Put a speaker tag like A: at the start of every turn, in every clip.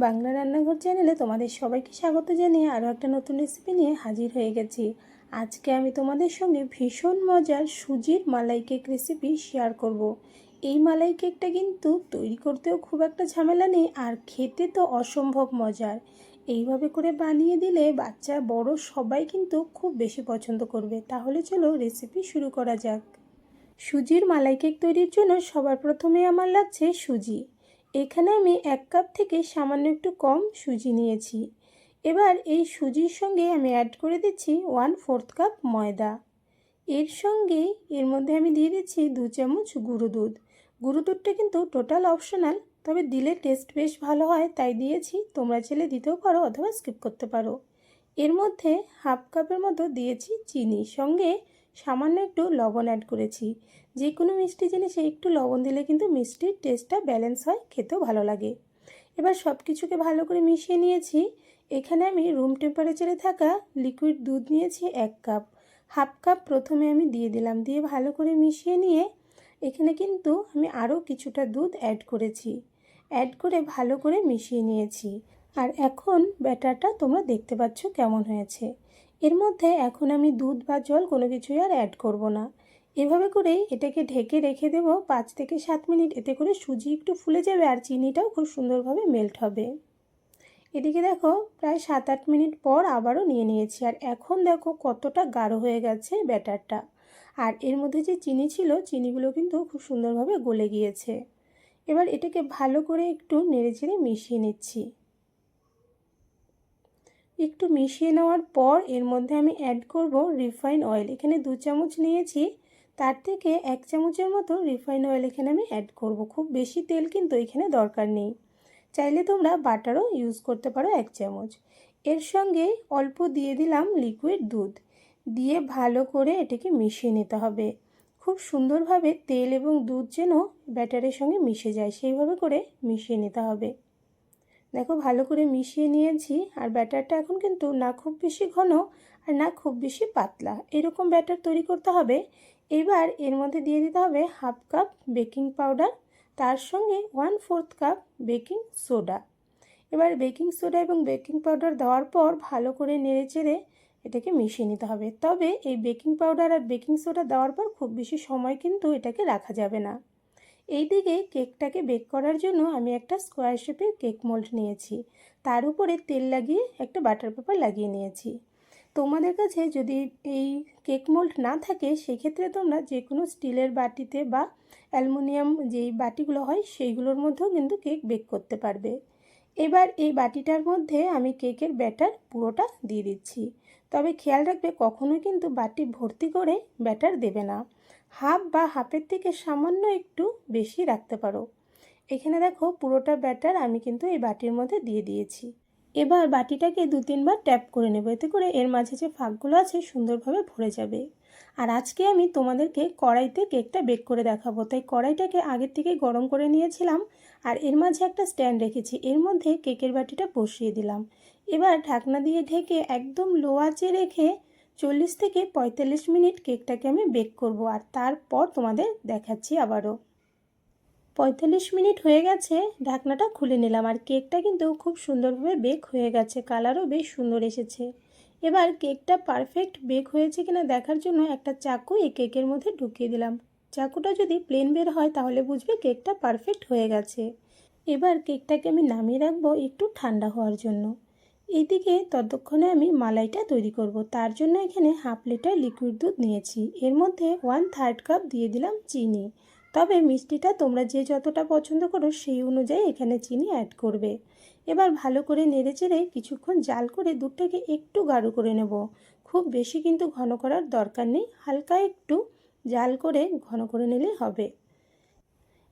A: বাংলা রান্নাঘর চ্যানেলে তোমাদের সবাইকে স্বাগত জানিয়ে আরও একটা নতুন রেসিপি নিয়ে হাজির হয়ে গেছি। আজকে আমি তোমাদের সঙ্গে ভীষণ মজার সুজির মালাই কেক রেসিপি শেয়ার করব। এই মালাই কেকটা কিন্তু তৈরি করতেও খুব একটা ঝামেলা নেই, আর খেতে তো অসম্ভব মজার। এইভাবে করে বানিয়ে দিলে বাচ্চা বড় সবাই কিন্তু খুব বেশি পছন্দ করবে। তাহলে চলো রেসিপি শুরু করা যাক। সুজির মালাই কেক তৈরির জন্য সবার প্রথমে আমার লাগছে সুজি। এখানে আমি 1 কাপ থেকে সামান্য একটু কম সুজি নিয়েছি। এবার এই সুজির সঙ্গে আমি অ্যাড করে দিচ্ছি 1/4 কাপ ময়দা। এর সঙ্গে এর মধ্যে আমি দিয়ে দিচ্ছি 2 চামচ গুঁড়ো দুধ। গুঁড়ো দুধটা কিন্তু টোটাল অপশনাল, তবে দিলে টেস্ট বেশ ভালো হয় তাই দিয়েছি। তোমরা চাইলে দিতেও পারো অথবা স্কিপ করতে পারো। এর মধ্যে 1/2 কাপের মতো দিয়েছি চিনি, সঙ্গে সামান্য একটু লবণ অ্যাড করেছি। যে কোনো মিষ্টি জিনিসে একটু লবণ দিলে কিন্তু মিষ্টির টেস্টটা ব্যালেন্স হয়, খেতেও ভালো লাগে। এবার সব কিছুকে ভালো করে মিশিয়ে নিয়েছি। এখানে আমি রুম টেম্পারেচারে থাকা লিকুইড দুধ নিয়েছি 1 কাপ। 1/2 কাপ প্রথমে আমি দিয়ে দিলাম, দিয়ে ভালো করে মিশিয়ে নিয়ে এখানে কিন্তু আমি আরও কিছুটা দুধ অ্যাড করেছি। অ্যাড করে ভালো করে মিশিয়ে নিয়েছি। আর এখন ব্যাটারটা তোমরা দেখতে পাচ্ছ কেমন হয়েছে। এর মধ্যে এখন আমি দুধ বা জল কোনো কিছুই আর অ্যাড করব না। এভাবে করেই এটাকে ঢেকে রেখে দেব 5 থেকে 7 মিনিট। এতে করে সুজি একটু ফুলে যাবে আর চিনিটাও খুব সুন্দরভাবে মেল্ট হবে। এদিকে দেখো প্রায় 7-8 মিনিট পর আবারও নিয়ে নিয়েছি, আর এখন দেখো কতটা গাঢ় হয়ে গেছে ব্যাটারটা। আর এর মধ্যে যে চিনি ছিল, চিনিগুলো কিন্তু খুব সুন্দরভাবে গলে গিয়েছে। এবার এটাকে ভালো করে একটু নেড়েচেড়ে মিশিয়ে নিচ্ছি। একটু মিশিয়ে নেওয়ার পর এর মধ্যে আমি অ্যাড করব রিফাইন অয়েল। এখানে 2 চামচ নিয়েছি, তার থেকে 1 চামচের মতো রিফাইন অয়েল এখানে আমি অ্যাড করব। খুব বেশি তেল কিন্তু এখানে দরকার নেই, চাইলে তোমরা বাটারও ইউজ করতে পারো 1 চামচ। এর সঙ্গে অল্প দিয়ে দিলাম লিকুইড দুধ, দিয়ে ভালো করে এটাকে মিশিয়ে নিতে হবে। খুব সুন্দরভাবে তেল এবং দুধ যেন ব্যাটারের সঙ্গে মিশে যায় সেইভাবে করে মিশিয়ে নিতে হবে। দেখো ভালো করে মিশিয়ে নিয়েছি, আর ব্যাটারটা এখন কিন্তু না খুব বেশি ঘন আর না খুব বেশি পাতলা, এরকম ব্যাটার তৈরি করতে হবে। এবার এর মধ্যে দিয়ে দিতে হবে 1/2 কাপ বেকিং পাউডার, তার সঙ্গে 1/4 কাপ বেকিং সোডা। এবার বেকিং সোডা এবং বেকিং পাউডার দেওয়ার পর ভালো করে নেড়েচেড়ে এটাকে মিশিয়ে নিতে হবে। তবে এই বেকিং পাউডার আর বেকিং সোডা দেওয়ার পর খুব বেশি সময় কিন্তু এটাকে রাখা যাবে না। এইদিকে কেকটাকে বেক করার জন্য আমি একটা স্কোয়ার শেপের কেক মোল্ড নিয়েছি, তার উপরে তেল লাগিয়ে একটা বাটার পেপার লাগিয়ে নিয়েছি। তোমাদের কাছে যদি এই কেক মোল্ড না থাকে সেক্ষেত্রে তোমরা যে কোনো স্টিলের বাটিতে বা অ্যালুমিনিয়াম যেই বাটিগুলো হয় সেইগুলোর মধ্যেও কিন্তু কেক বেক করতে পারবে। এবার এই বাটিটার মধ্যে আমি কেকের ব্যাটার পুরোটা দিয়ে দিচ্ছি, তবে খেয়াল রাখবে কখনোই কিন্তু বাটি ভর্তি করে ব্যাটার দেবে না। হাফ বা হাফের থেকে সামান্য একটু বেশি রাখতে পারো। এখানে দেখো পুরোটা ব্যাটার আমি কিন্তু এই বাটির মধ্যে দিয়ে দিয়েছি। এবার বাটিটাকে 2-3 বার ট্যাপ করে নেব, এতে করে এর মাঝে যে ফাঁকগুলো আছে সুন্দরভাবে ভরে যাবে। আর আজকে আমি তোমাদেরকে কড়াইতে কেকটা বেক করে দেখাবো, তাই কড়াইটাকে আগের থেকে গরম করে নিয়েছিলাম, আর এর মাঝে একটা স্ট্যান্ড রেখেছি, এর মধ্যে কেকের বাটিটা বসিয়ে দিলাম। এবার ঢাকনা দিয়ে ঢেকে একদম লো আঁচে রেখে 40 থেকে 45 মিনিট কেকটাকে আমি বেক করব, আর তারপর তোমাদের দেখাচ্ছি আবারও। 45 মিনিট হয়ে গেছে, ঢাকনাটা খুলে নিলাম, আর কেকটা কিন্তু খুব সুন্দরভাবে বেক হয়ে গেছে, কালারও বেশ সুন্দর এসেছে। এবার কেকটা পারফেক্ট বেক হয়েছে কিনা দেখার জন্য একটা চাকু এই কেকের মধ্যে ঢুকিয়ে দিলাম। চাকুটা যদি প্লেন বের হয় তাহলে বুঝবে কেকটা পারফেক্ট হয়ে গেছে। এবার কেকটাকে আমি নামিয়ে রাখবো একটু ঠান্ডা হওয়ার জন্য। এইদিকে ততক্ষণে আমি মালাইটা তৈরি করব। তার জন্য এখানে 1/2 লিটার লিকুইড দুধ নিয়েছি, এর মধ্যে 1/3 কাপ দিয়ে দিলাম চিনি। তবে মিষ্টিটা তোমরা যে যতটা পছন্দ করো সেই অনুযায়ী এখানে চিনি অ্যাড করবে। এবার ভালো করে নেড়েচেড়ে কিছুক্ষণ জাল করে দুধটাকে একটু গাঢ় করে নেব। খুব বেশি কিন্তু ঘন করার দরকার নেই, হালকা একটু জাল করে ঘন করে নিলেই হবে।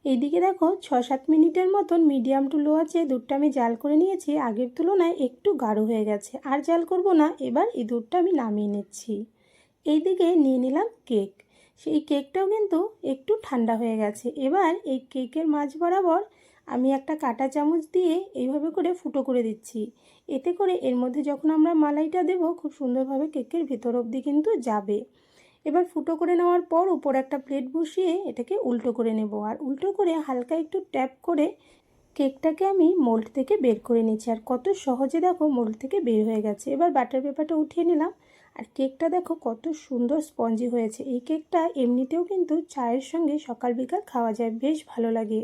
A: এইদিকে দেখো 6-7 মিনিটের মতন মিডিয়াম টু লো আছে দুধটা আমি জাল করে নিয়েছি, আগের তুলনায় একটু গাঢ় হয়ে গেছে, আর জাল করব না। এবার এই দুধটা আমি নামিয়ে নিচ্ছি। এইদিকে নিয়ে নিলাম কেক, সেই কেকটাও কিন্তু একটু ঠান্ডা হয়ে গেছে। এবার এই কেকের মাঝ বরাবর আমি একটা কাঁটা চামচ দিয়ে এইভাবে করে ফুটো করে দিচ্ছি, এতে করে এর মধ্যে যখন আমরা মালাইটা দেব খুব সুন্দরভাবে কেকের ভেতর অবধি কিন্তু যাবে। এবার ফুটো করে নেওয়ার পর উপর একটা প্লেট বসিয়ে এটাকে উল্টো করে নেব, আর উল্টো করে হালকা একটু ট্যাপ করে কেকটাকে আমি মোল্ড থেকে বের করে নিচ্ছি, আর কত সহজে দেখো মোল্ড থেকে বের হয়ে গেছে। এবার বাটার পেপারটা উঠিয়ে নিলাম, আর কেকটা দেখো কত সুন্দর স্পঞ্জি হয়েছে। এই কেকটা এমনিতেও কিন্তু চায়ের সঙ্গে সকাল বিকাল খাওয়া যায়, বেশ ভালো লাগে।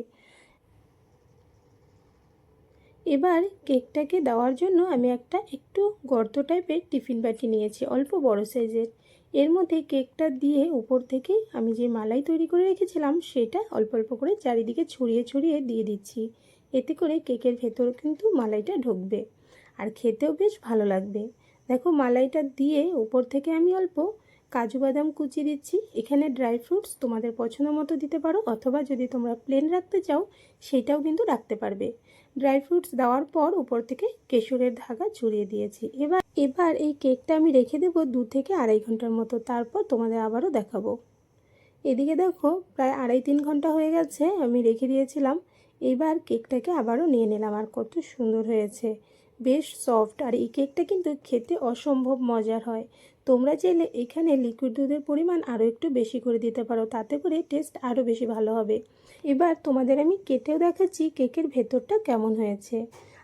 A: এবার কেকটাকে দেওয়ার জন্য আমি একটা একটু গর্ত টাইপের টিফিন বাটি নিয়েছি, অল্প বড় সাইজের। এর মধ্যে কেকটা দিয়ে উপর থেকে আমি যে মালাই তৈরি করে রেখেছিলাম সেটা অল্প অল্প করে চারিদিকে ছড়িয়ে ছড়িয়ে দিয়ে দিচ্ছি। এতে করে কেকের ভেতর কিন্তু মালাইটা ঢুকবে আর খেতেও বেশ ভালো লাগবে। দেখো মালাইটা দিয়ে উপর থেকে আমি অল্প কাজু বাদাম কুচি দিচ্ছি। এখানে ড্রাই ফ্রুটস তোমাদের পছন্দ মতো দিতে পারো, অথবা যদি তোমরা প্লেন রাখতে চাও সেটাও কিন্তু রাখতে পারবে। ড্রাই ফ্রুটস দেওয়ার পর উপর থেকে কেশরের ধাগা ছড়িয়ে দিয়েছি। এবার এই কেকটা আমি রেখে দেবো 2 থেকে আড়াই ঘন্টার মতো, তারপর তোমাদের আবারও দেখাবো। এদিকে দেখো প্রায় 2.5-3 ঘন্টা হয়ে গেছে আমি রেখে দিয়েছিলাম। এবার কেকটাকে আবারও নিয়ে নিলাম, আর কত সুন্দর হয়েছে, বেশ সফট। আর এই কেকটা কিন্তু খেতে অসম্ভব মজার হয়। তোমরা চাইলে এখানে লিকুইড দুধের পরিমাণ আরও একটু বেশি করে দিতে পারো, তাতে করে টেস্ট আরও বেশি ভালো হবে। এবার তোমাদের আমি কেটেও দেখাচ্ছি কেকের ভেতরটা কেমন হয়েছে।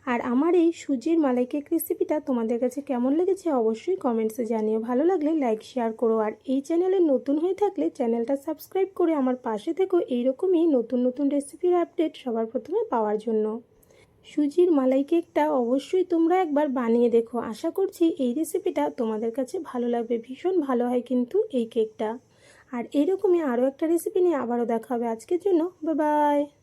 A: আর আমার এই সুজির মালাই কেক রেসিপিটা তোমাদের কাছে কেমন লেগেছে অবশ্যই কমেন্টসে জানিও। ভালো লাগলে লাইক শেয়ার করো, আর এই চ্যানেলে নতুন হয়ে থাকলে চ্যানেলটা সাবস্ক্রাইব করে আমার পাশে থেকো এইরকমই নতুন নতুন রেসিপির আপডেট সবার প্রথমে পাওয়ার জন্য। সুজির মালাই কেকটা অবশ্যই তোমরা একবার বানিয়ে দেখো, আশা করছি এই রেসিপিটা তোমাদের কাছে ভালো লাগবে। ভীষণ ভালো হয় কিন্তু এই কেকটা। আর এইরকমই আরও একটা রেসিপি নিয়ে আবারও দেখা হবে। আজকের জন্য বাই বাই।